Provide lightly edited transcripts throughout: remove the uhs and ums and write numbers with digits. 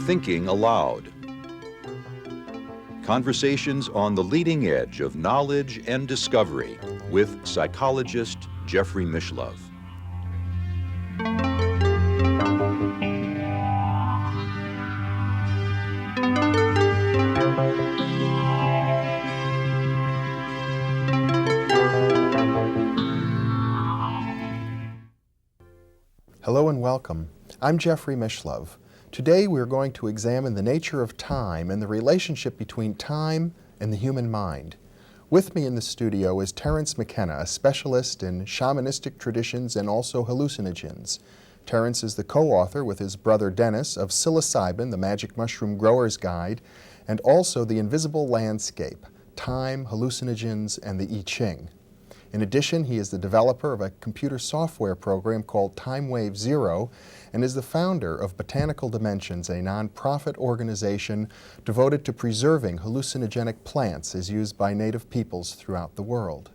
Thinking Aloud. Conversations on the leading edge of knowledge and discovery with psychologist Jeffrey Mishlove. Hello and welcome. I'm Jeffrey Mishlove. Today we're going to examine the nature of time and the relationship between time and the human mind. With me in the studio is Terence McKenna, a specialist in shamanistic traditions and also hallucinogens. Terence is the co-author with his brother Dennis of Psilocybin, the Magic Mushroom Grower's Guide, and also The Invisible Landscape, Time, Hallucinogens, and the I Ching. In addition, he is the developer of a computer software program called TimeWave Zero and is the founder of Botanical Dimensions, a nonprofit organization devoted to preserving hallucinogenic plants as used by native peoples throughout the world.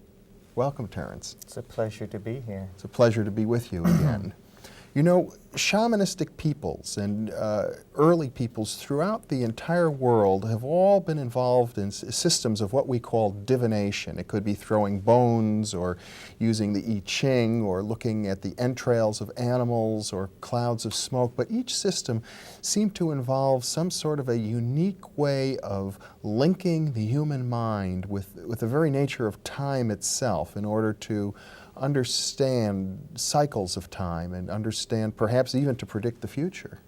Welcome, Terence. It's a pleasure to be here. It's a pleasure to be with you again. You know, shamanistic peoples and early peoples throughout the entire world have all been involved in systems of what we call divination. It could be throwing bones or using the I Ching or looking at the entrails of animals or clouds of smoke, but each system seemed to involve some sort of a unique way of linking the human mind with the very nature of time itself in order to understand cycles of time and understand perhaps even to predict the future.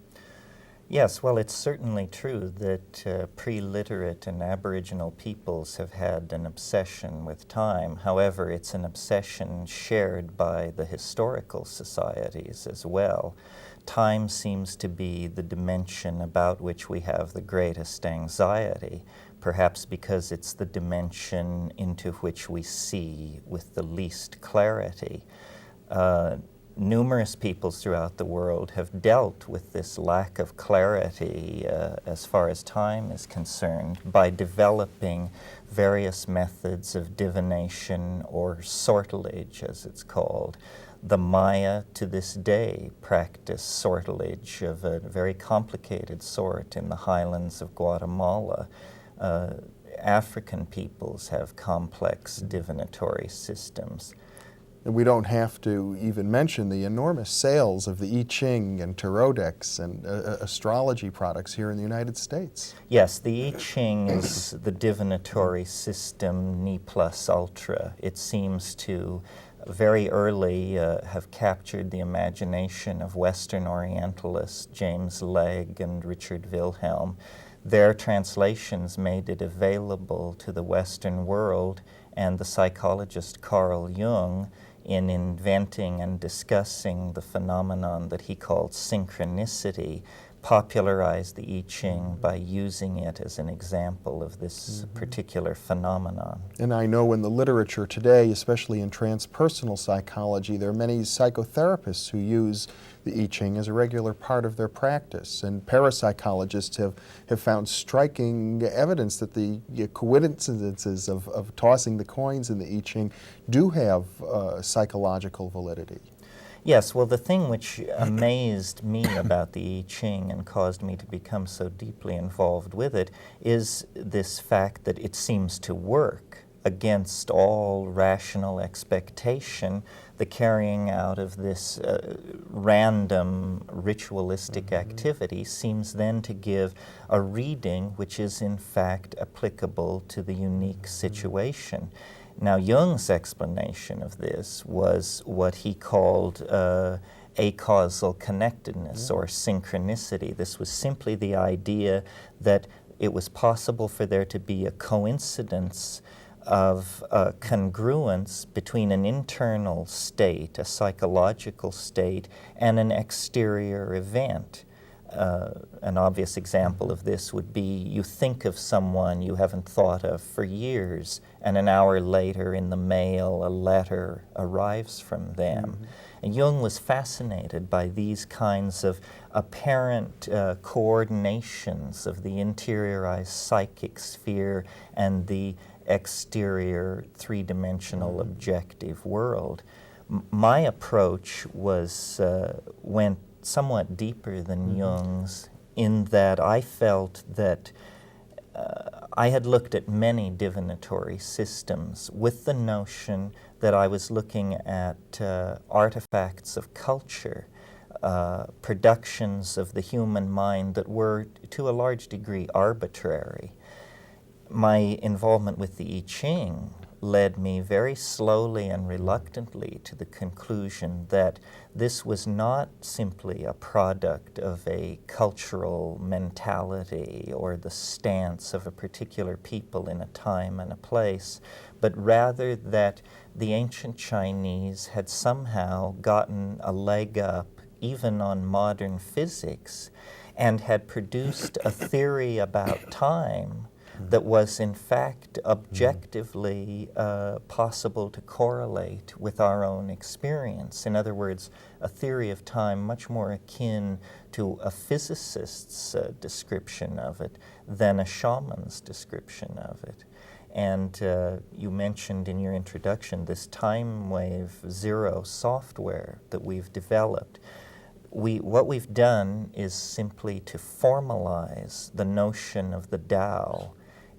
Yes, well, it's certainly true that pre-literate and Aboriginal peoples have had an obsession with time. However, it's an obsession shared by the historical societies as well. Time seems to be the dimension about which we have the greatest anxiety, perhaps because it's the dimension into which we see with the least clarity. Numerous peoples throughout the world have dealt with this lack of clarity as far as time is concerned by developing various methods of divination or sortilege, as it's called. The Maya to this day practice sortilege of a very complicated sort in the highlands of Guatemala. African peoples have complex divinatory systems. And we don't have to even mention the enormous sales of the I Ching and tarot decks and astrology products here in the United States. Yes, the I Ching is the divinatory system ni plus ultra. It seems to very early have captured the imagination of Western Orientalists James Legge and Richard Wilhelm. Their translations made it available to the Western world, and the psychologist Carl Jung, in inventing and discussing the phenomenon that he called synchronicity, popularized the I Ching by using it as an example of this particular phenomenon. And I know in the literature today, especially in transpersonal psychology, there are many psychotherapists who use the I Ching as a regular part of their practice. And parapsychologists have found striking evidence that the coincidences of tossing the coins in the I Ching do have psychological validity. Yes, well, the thing which amazed me about the I Ching and caused me to become so deeply involved with it is this fact that it seems to work against all rational expectation. The carrying out of this random ritualistic activity seems then to give a reading which is in fact applicable to the unique situation. Now, Jung's explanation of this was what he called acausal connectedness or synchronicity. This was simply the idea that it was possible for there to be a coincidence of congruence between an internal state, a psychological state, and an exterior event. An obvious example of this would be you think of someone you haven't thought of for years, and an hour later in the mail a letter arrives from them. And Jung was fascinated by these kinds of apparent coordinations of the interiorized psychic sphere and the exterior three-dimensional objective world. My approach went somewhat deeper than Jung's, in that I felt that I had looked at many divinatory systems with the notion that I was looking at artifacts of culture, productions of the human mind that were, to a large degree, arbitrary. My involvement with the I Ching led me very slowly and reluctantly to the conclusion that this was not simply a product of a cultural mentality or the stance of a particular people in a time and a place, but rather that the ancient Chinese had somehow gotten a leg up even on modern physics and had produced a theory about time that was in fact objectively possible to correlate with our own experience. In other words, a theory of time much more akin to a physicist's description of it than a shaman's description of it. And you mentioned in your introduction this time wave zero software that we've developed. What we've done is simply to formalize the notion of the Tao,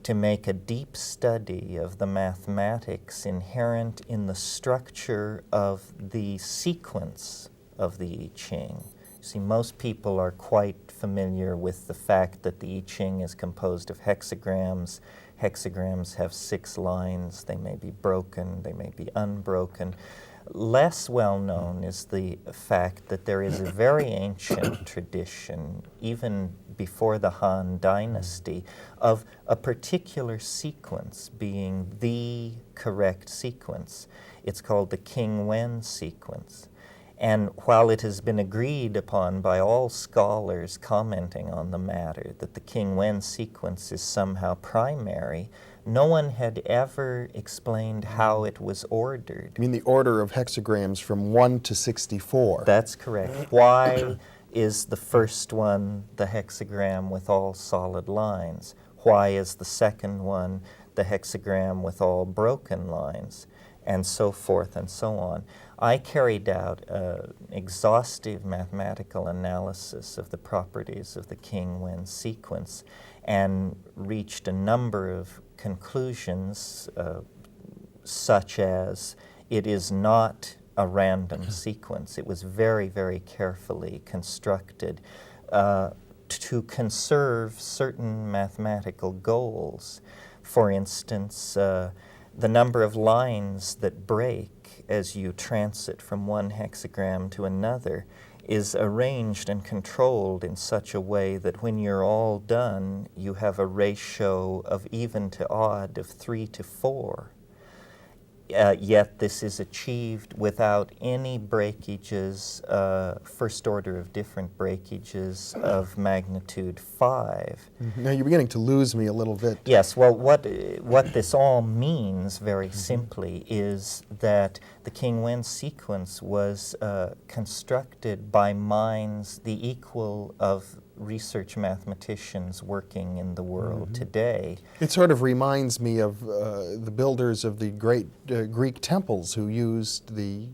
to make a deep study of the mathematics inherent in the structure of the sequence of the I Ching. See, most people are quite familiar with the fact that the I Ching is composed of hexagrams. Hexagrams have 6 lines. They may be broken, they may be unbroken. Less well known is the fact that there is a very ancient tradition, even before the Han Dynasty, of a particular sequence being the correct sequence. It's called the King Wen sequence. And while it has been agreed upon by all scholars commenting on the matter that the King Wen sequence is somehow primary, no one had ever explained how it was ordered. You mean the order of hexagrams from 1 to 64? That's correct. Why is the first one the hexagram with all solid lines? Why is the second one the hexagram with all broken lines? And so forth and so on. I carried out an exhaustive mathematical analysis of the properties of the King Wen sequence and reached a number of conclusions, such as it is not a random sequence. It was very, very carefully constructed to conserve certain mathematical goals. For instance, the number of lines that break as you transit from one hexagram to another is arranged and controlled in such a way that when you're all done, you have a ratio of even to odd of 3 to 4. Yet this is achieved without any breakages, first order of different breakages of magnitude 5. Now you're beginning to lose me a little bit. Yes, well, what this all means very simply is that the King Wen sequence was constructed by minds the equal of research mathematicians working in the world today. It sort of reminds me of the builders of the great Greek temples who used the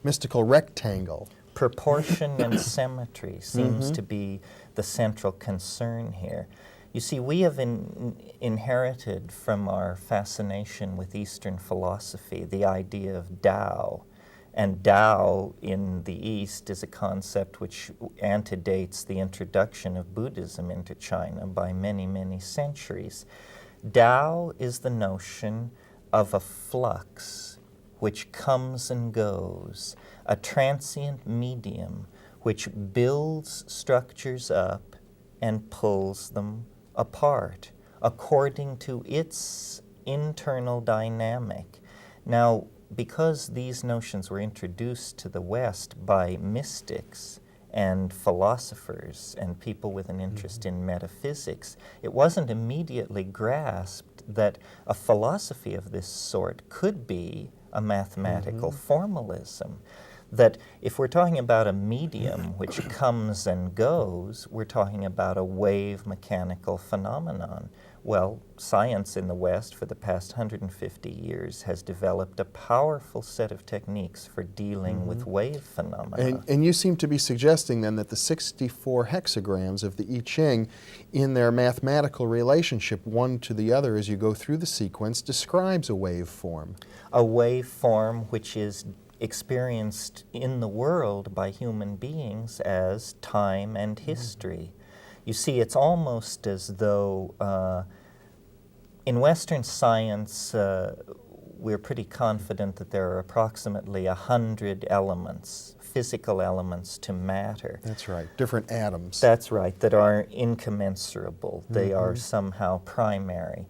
mystical rectangle. Proportion and symmetry seems to be the central concern here. You see, we have inherited from our fascination with Eastern philosophy the idea of Tao. And Tao in the East is a concept which antedates the introduction of Buddhism into China by many, many centuries. Tao is the notion of a flux which comes and goes, a transient medium which builds structures up and pulls them apart according to its internal dynamic. Now, because these notions were introduced to the West by mystics and philosophers and people with an interest in metaphysics, it wasn't immediately grasped that a philosophy of this sort could be a mathematical formalism. That if we're talking about a medium which comes and goes, we're talking about a wave mechanical phenomenon. Well, science in the West for the past 150 years has developed a powerful set of techniques for dealing with wave phenomena. And you seem to be suggesting then that the 64 hexagrams of the I Ching, in their mathematical relationship one to the other as you go through the sequence, describes a waveform. A waveform which is experienced in the world by human beings as time and history. You see, it's almost as though in Western science we're pretty confident that there are approximately 100 elements, physical elements to matter. That's right, different atoms. That's right, that are incommensurable. They are somehow primary.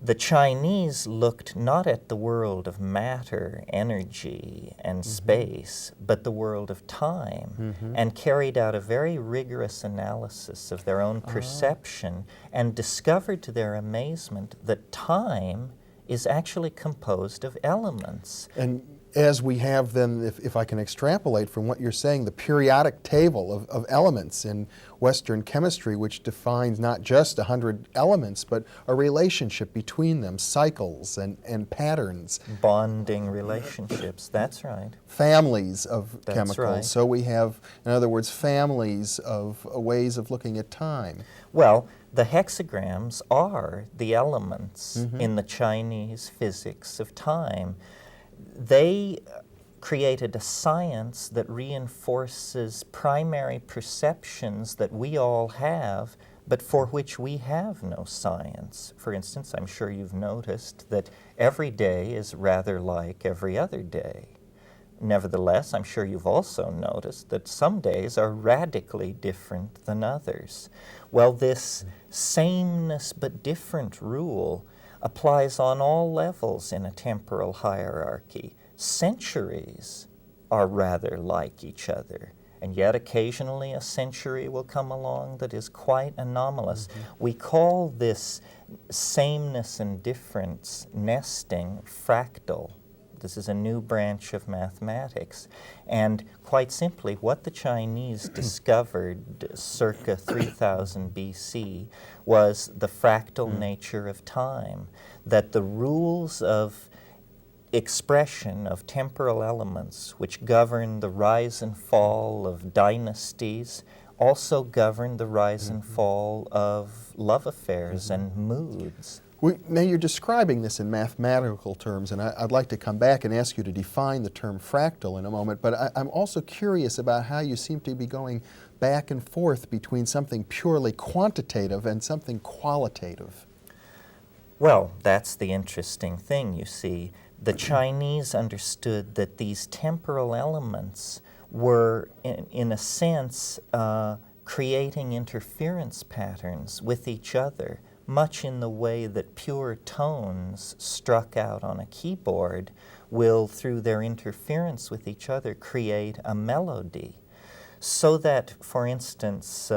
The Chinese looked not at the world of matter, energy, and space, but the world of time, and carried out a very rigorous analysis of their own perception, and discovered to their amazement that time is actually composed of elements. And as we have then, if I can extrapolate from what you're saying, the periodic table of elements in Western chemistry, which defines not just 100 elements, but a relationship between them, cycles and patterns. Bonding relationships, that's right. Families of That's chemicals. right. So we have, in other words, families of ways of looking at time. Well, the hexagrams are the elements in the Chinese physics of time. They created a science that reinforces primary perceptions that we all have, but for which we have no science. For instance, I'm sure you've noticed that every day is rather like every other day. Nevertheless, I'm sure you've also noticed that some days are radically different than others. Well, this sameness but different rule applies on all levels in a temporal hierarchy. Centuries are rather like each other, and yet occasionally a century will come along that is quite anomalous. We call this sameness and difference nesting fractal. This is a new branch of mathematics. And quite simply, what the Chinese discovered circa 3000 BC was the fractal nature of time, that the rules of expression of temporal elements which govern the rise and fall of dynasties also govern the rise and fall of love affairs and moods. Now you're describing this in mathematical terms, and I'd like to come back and ask you to define the term fractal in a moment, but I'm also curious about how you seem to be going back and forth between something purely quantitative and something qualitative. Well, that's the interesting thing, you see. The Chinese understood that these temporal elements were, in a sense, creating interference patterns with each other, much in the way that pure tones struck out on a keyboard will, through their interference with each other, create a melody. So that, for instance,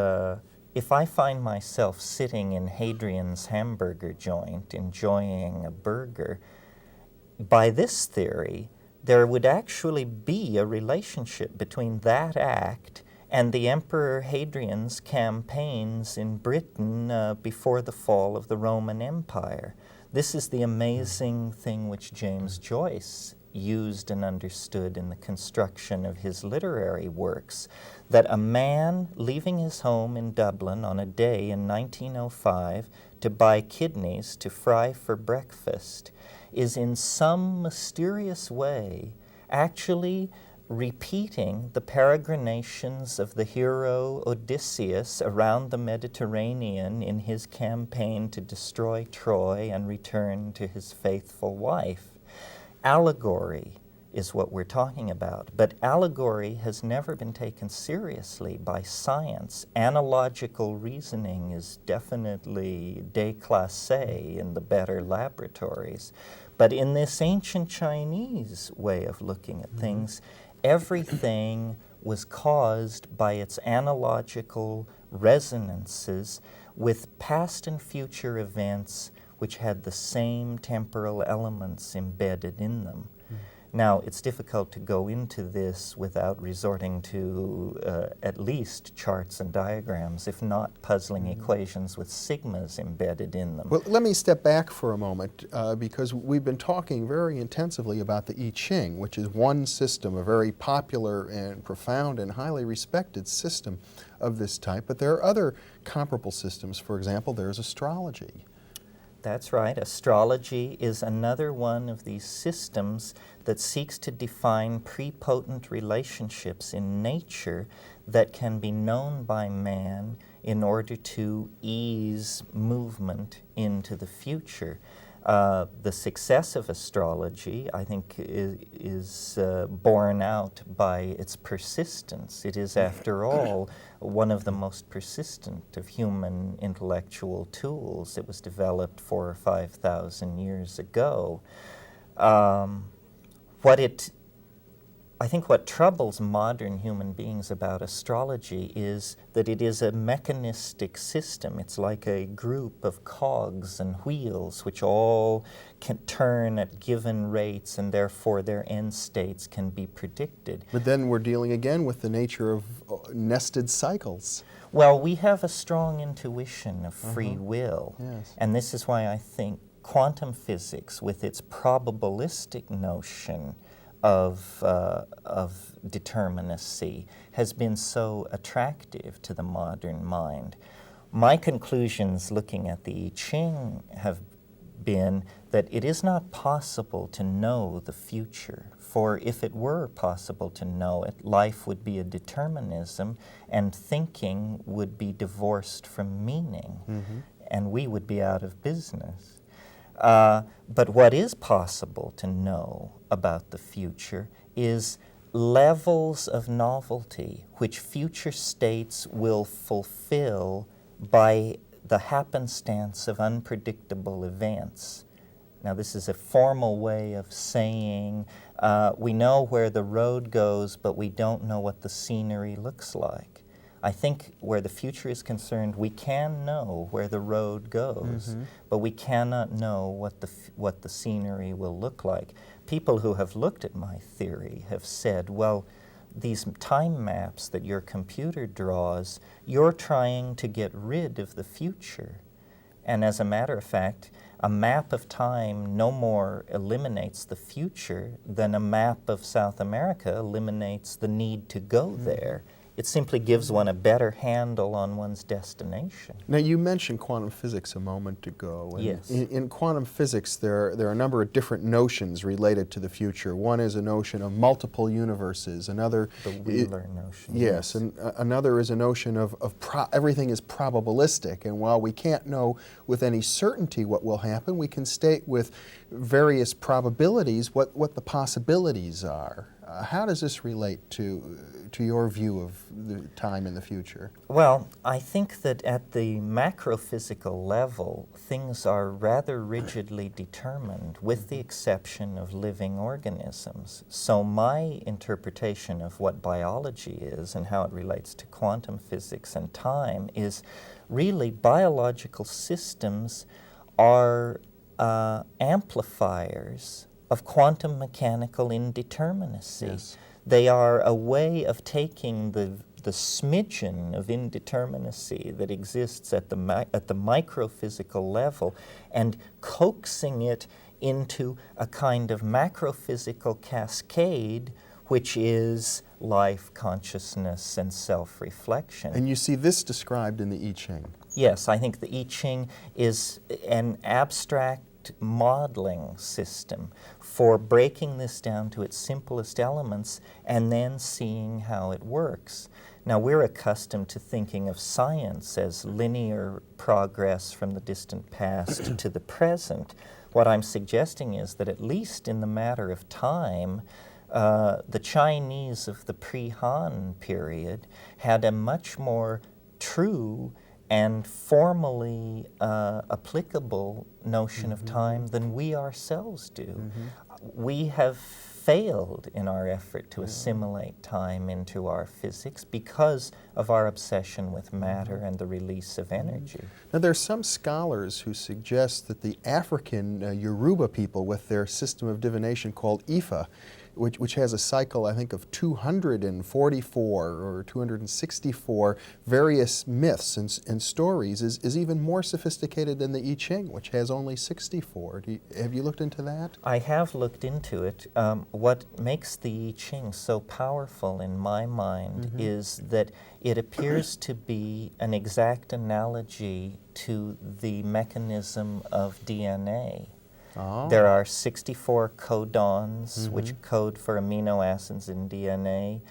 if I find myself sitting in Hadrian's hamburger joint enjoying a burger, by this theory, there would actually be a relationship between that act and the Emperor Hadrian's campaigns in Britain before the fall of the Roman Empire. This is the amazing thing which James Joyce used and understood in the construction of his literary works, that a man leaving his home in Dublin on a day in 1905 to buy kidneys to fry for breakfast is in some mysterious way actually repeating the peregrinations of the hero Odysseus around the Mediterranean in his campaign to destroy Troy and return to his faithful wife. Allegory is what we're talking about, but allegory has never been taken seriously by science. Analogical reasoning is definitely déclassé in the better laboratories. But in this ancient Chinese way of looking at things, everything was caused by its analogical resonances with past and future events which had the same temporal elements embedded in them. Now, it's difficult to go into this without resorting to at least charts and diagrams, if not puzzling equations with sigmas embedded in them. Well, let me step back for a moment because we've been talking very intensively about the I Ching, which is one system, a very popular and profound and highly respected system of this type. But there are other comparable systems. For example, there's astrology. That's right. Astrology is another one of these systems that seeks to define prepotent relationships in nature that can be known by man in order to ease movement into the future. The success of astrology, I think, is borne out by its persistence. It is, after all, one of the most persistent of human intellectual tools. It was developed 4,000 or 5,000 years ago. I think what troubles modern human beings about astrology is that it is a mechanistic system. It's like a group of cogs and wheels which all can turn at given rates, and therefore their end states can be predicted. But then we're dealing again with the nature of nested cycles. Well, we have a strong intuition of free will, Yes. and this is why I think quantum physics, with its probabilistic notion of determinacy, has been so attractive to the modern mind. My conclusions looking at the I Ching have been that it is not possible to know the future, for if it were possible to know it, life would be a determinism and thinking would be divorced from meaning, and we would be out of business. But what is possible to know about the future is levels of novelty which future states will fulfill by the happenstance of unpredictable events. Now, this is a formal way of saying we know where the road goes, but we don't know what the scenery looks like. I think where the future is concerned, we can know where the road goes, but we cannot know what the scenery will look like. People who have looked at my theory have said, well, these time maps that your computer draws, you're trying to get rid of the future. And as a matter of fact, a map of time no more eliminates the future than a map of South America eliminates the need to go there. It simply gives one a better handle on one's destination. Now, you mentioned quantum physics a moment ago. And yes. In quantum physics, there are a number of different notions related to the future. One is a notion of multiple universes. Another, the Wheeler notion. Yes, and another is a notion of everything is probabilistic. And while we can't know with any certainty what will happen, we can state with various probabilities what the possibilities are. How does this relate to your view of the time in the future? Well, I think that at the macrophysical level, things are rather rigidly determined, with the exception of living organisms. So my interpretation of what biology is and how it relates to quantum physics and time is really biological systems are amplifiers of quantum mechanical indeterminacy. Yes. They are a way of taking the smidgen of indeterminacy that exists at the microphysical level and coaxing it into a kind of macrophysical cascade, which is life, consciousness, and self-reflection. And you see this described in the I Ching. Yes, I think the I Ching is an abstract modeling system for breaking this down to its simplest elements and then seeing how it works. Now, we're accustomed to thinking of science as linear progress from the distant past to the present. What I'm suggesting is that at least in the matter of time, the Chinese of the pre-Han period had a much more true and formally applicable notion of time than we ourselves do. We have failed in our effort to assimilate time into our physics because of our obsession with matter and the release of energy. Now, there are some scholars who suggest that the African Yoruba people, with their system of divination called Ifa, which has a cycle, I think, of 244 or 264 various myths and stories, is even more sophisticated than the I Ching, which has only 64. Have you looked into that? I have looked into it. What makes the I Ching so powerful in my mind is that it appears to be an exact analogy to the mechanism of DNA. Oh. There are 64 codons, which code for amino acids in DNA.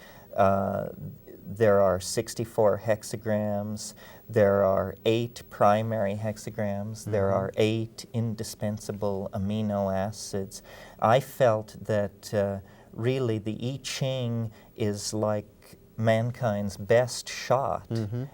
There are 64 hexagrams. There are 8 primary hexagrams. There are 8 indispensable amino acids. I felt that really the I Ching is like mankind's best shot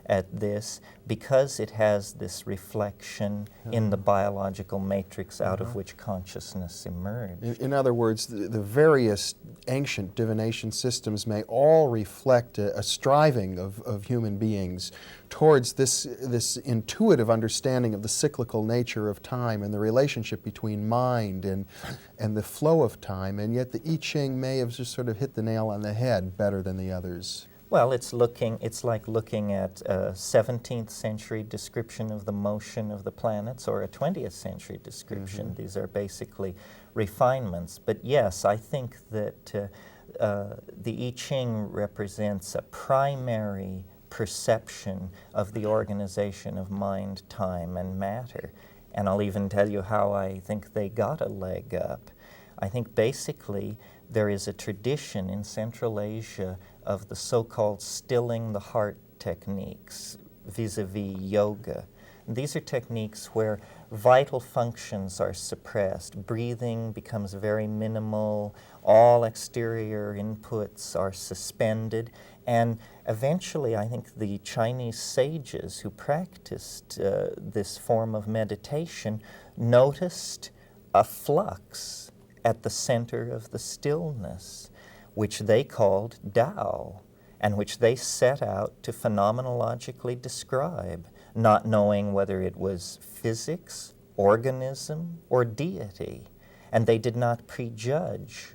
at this, because it has this reflection in the biological matrix out of which consciousness emerged. In other words, the various ancient divination systems may all reflect a striving of human beings towards this intuitive understanding of the cyclical nature of time and the relationship between mind and the flow of time, and yet the I Ching may have just sort of hit the nail on the head better than the others. Well, it's like looking at a 17th century description of the motion of the planets or a 20th century description. These are basically refinements. But yes, I think that the I Ching represents a primary perception of the organization of mind, time, and matter. And I'll even tell you how I think they got a leg up. I think basically there is a tradition in Central Asia of the so-called stilling the heart techniques vis-a-vis yoga. And these are techniques where vital functions are suppressed. Breathing becomes very minimal. All exterior inputs are suspended. And eventually, I think the Chinese sages who practiced this form of meditation noticed a flux at the center of the stillness, which they called Tao, and which they set out to phenomenologically describe, not knowing whether it was physics, organism, or deity. And they did not prejudge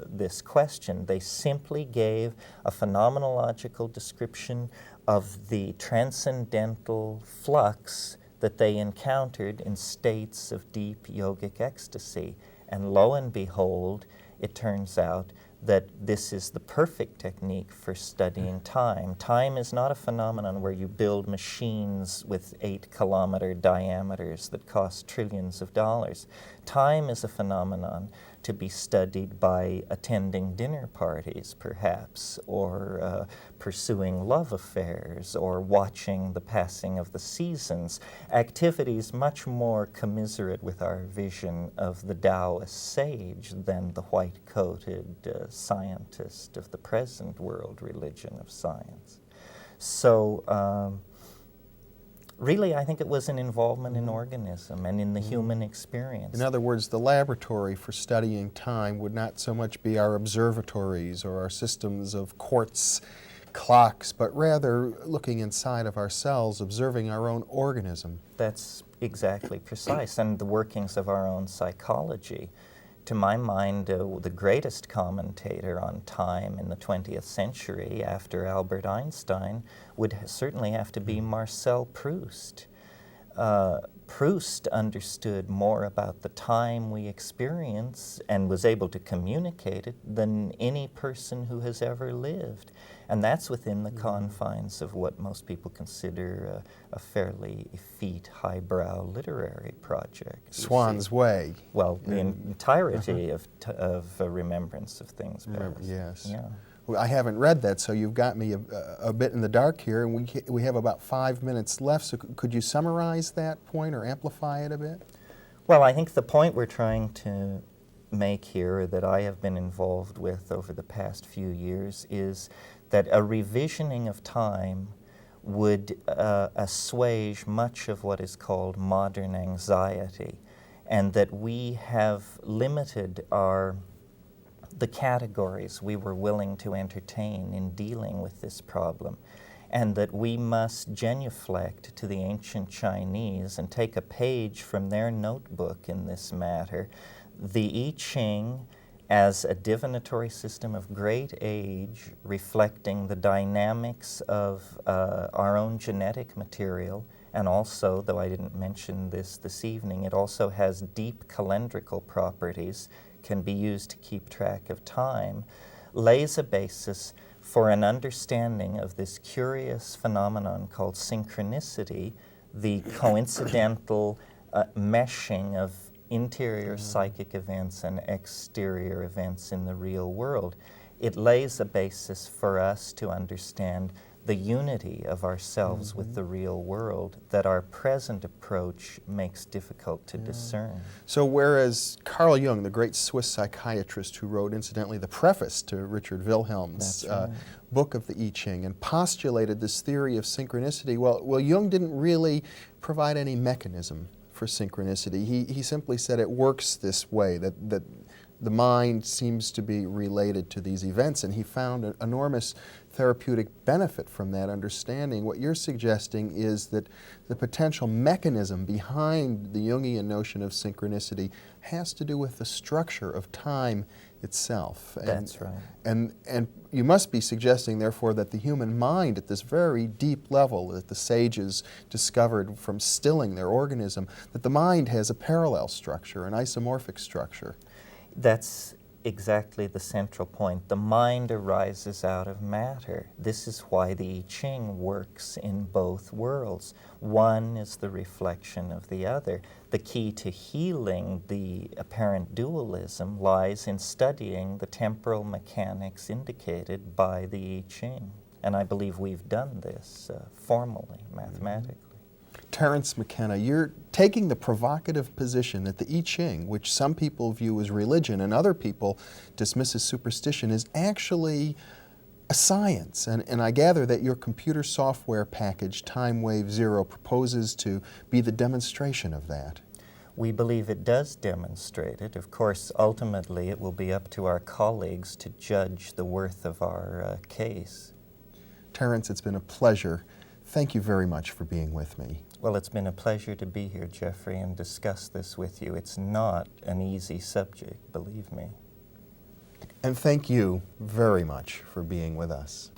this question. They simply gave a phenomenological description of the transcendental flux that they encountered in states of deep yogic ecstasy. And lo and behold, it turns out that this is the perfect technique for studying time. Time is not a phenomenon where you build machines with 8-kilometer diameters that cost trillions of dollars. Time is a phenomenon to be studied by attending dinner parties, perhaps, or pursuing love affairs, or watching the passing of the seasons. Activities much more commiserate with our vision of the Taoist sage than the white-coated scientist of the present world religion of science. So really, I think it was an involvement in organism and in the human experience. In other words, the laboratory for studying time would not so much be our observatories or our systems of quartz clocks, but rather looking inside of ourselves, observing our own organism. That's exactly precise, and the workings of our own psychology. To my mind, the greatest commentator on time in the 20th century, after Albert Einstein, would certainly have to be Marcel Proust. Proust understood more about the time we experience and was able to communicate it than any person who has ever lived. And that's within the confines of what most people consider a fairly effete, highbrow literary project. Swan's Way. Well, the entirety of Remembrance of Things Past. Yes. Yeah. Well, I haven't read that, so you've got me a bit in the dark here, and we have about 5 minutes left, so could you summarize that point or amplify it a bit? Well, I think the point we're trying to make here, that I have been involved with over the past few years, is that a revisioning of time would assuage much of what is called modern anxiety, and that we have limited the categories we were willing to entertain in dealing with this problem, and that we must genuflect to the ancient Chinese and take a page from their notebook in this matter. The I Ching as a divinatory system of great age, reflecting the dynamics of our own genetic material, and also, though I didn't mention this evening, it also has deep calendrical properties, can be used to keep track of time, lays a basis for an understanding of this curious phenomenon called synchronicity, the coincidental meshing of interior psychic events and exterior events in the real world. It lays a basis for us to understand the unity of ourselves with the real world that our present approach makes difficult to discern. So whereas Carl Jung, the great Swiss psychiatrist who wrote, incidentally, the preface to Richard Wilhelm's book of the I Ching and postulated this theory of synchronicity, well, Jung didn't really provide any mechanism for synchronicity. He simply said it works this way, that the mind seems to be related to these events, and he found an enormous therapeutic benefit from that understanding. What you're suggesting is that the potential mechanism behind the Jungian notion of synchronicity has to do with the structure of time itself. That's right. And you must be suggesting, therefore, that the human mind at this very deep level that the sages discovered from stilling their organism, that the mind has a parallel structure, an isomorphic structure. That's exactly the central point. The mind arises out of matter. This is why the I Ching works in both worlds. One is the reflection of the other. The key to healing the apparent dualism lies in studying the temporal mechanics indicated by the I Ching. And I believe we've done this formally, mathematically. Terence McKenna, you're taking the provocative position that the I Ching, which some people view as religion and other people dismiss as superstition, is actually a science. And I gather that your computer software package, Time Wave Zero, proposes to be the demonstration of that. We believe it does demonstrate it. Of course, ultimately, it will be up to our colleagues to judge the worth of our case. Terence, it's been a pleasure. Thank you very much for being with me. Well, it's been a pleasure to be here, Jeffrey, and discuss this with you. It's not an easy subject, believe me. And thank you very much for being with us.